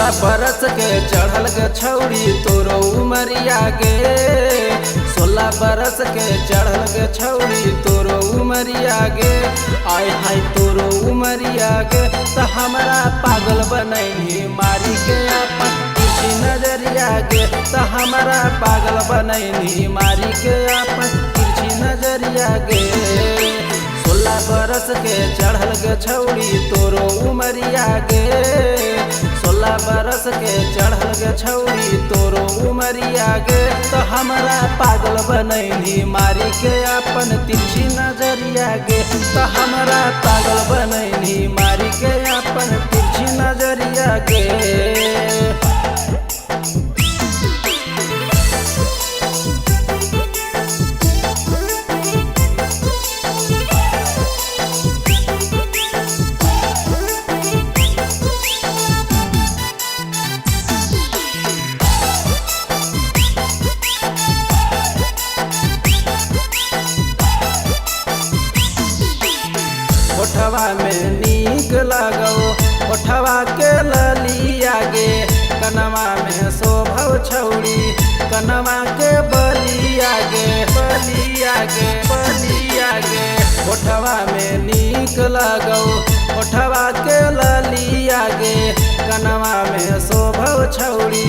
बरस के चढ़ल के छौरी तोरो उमरिया गे। 16 बरस के चढ़ल के छौरी तोरो उमरिया गे। आय हाय तोरो उमरिया गे तो हमरा पागल बनैनी मारी के अपन तिरछी नजरिया गे। तो हमरा पागल बनैनी मारी के अपन तिरछी नजरिया गे। 16 बरस के चढ़ल के छौरी तोरो उमरिया गे। 16 बरस के चढ़ल के छौरी तोरो उमरिया गे। तो हमरा पागल बनैनी मारी के अपन तिरछी नजरिया गे। तो हमरा पागल बनैनी मारी के अपन तिरछी नजरिया गे। ओठवा में नीक लगो ओठवा के ललिया गे। कनवा में शोभौ छौरी कनवा के बलिया गे। बलिया गे बलिया गे ओठवा में नीक लगो ओठवा के ललिया गे। कनवा में शोभौ छौरी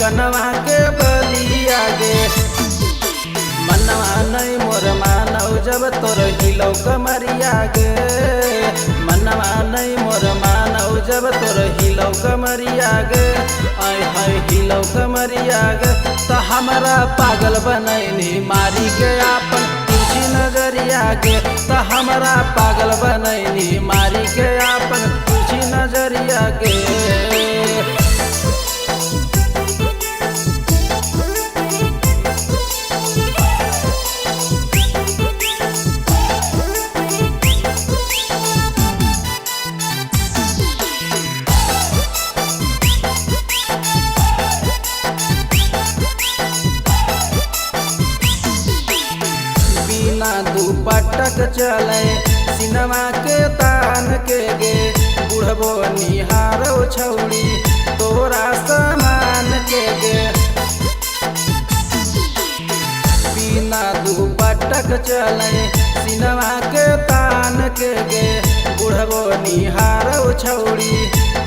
कनवा के बलिया गे। मनवा नहीं मोर मानव जब तोर हिलौ कमरिया गे। मनवा नहीं मोर मानव जब तोर हिलौ कमरिया गे। आय हाय हिलौ कमरिया गे तो हमरा पागल बनैनी मारी के अपन तिरछी नजरिया गे। तो हमरा पागल बनैनी मारी के अपन तिरछी नजरिया गे। दुपट्टक चले सिनेमा के तान के गे। बुढ़बो निहारो छौरी तोरा समान के गे। बिना दुपट्टक चले सिनेमा के तान के गे। बुढ़बो निहारो छौरी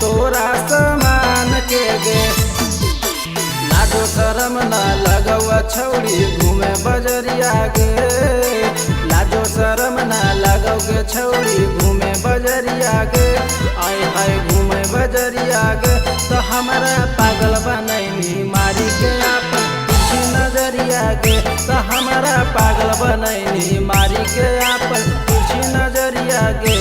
तोरा समान के गे। लाजो शरम न लगवा छौरी घूमे बजरिया गे। लाजो शरम न लगोगे छौरी घूमे बजरिया गे। आय हाय घूमे बजरिया गे तो हमरा पागल बनैनी मारी के अपन तिरछी नजरिया गे। तो हमरा पागल बनैनी मारी के अपन तिरछी नजरिया गे।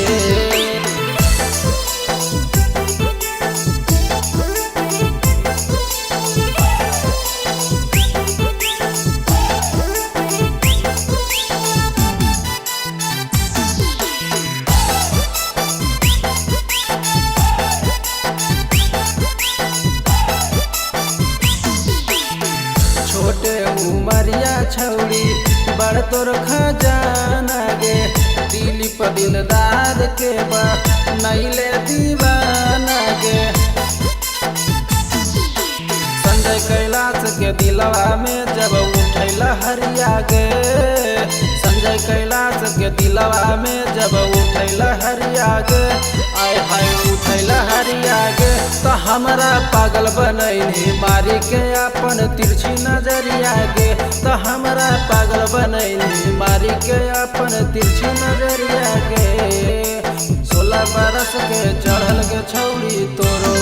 छोटे उमरिया छौरी बड़ तोर खजाना गे। दिलीप दिलदार के बा नैले दीवाना गे। संजय कैलाश के दिलवा में जब उठैल हरिया गे। संजय कैलाश के दिलवा में जब उठैल हरिया गे। आय हाय उठैल हरिया गे तो हमरा पागल बनैनी मारी के अपन तिरछी नजरिया गे। तो हमरा पागल बनैनी मारी के अपन तिरछी नजरिया गे। 16 बरस के चढ़ल के छौरी तोरो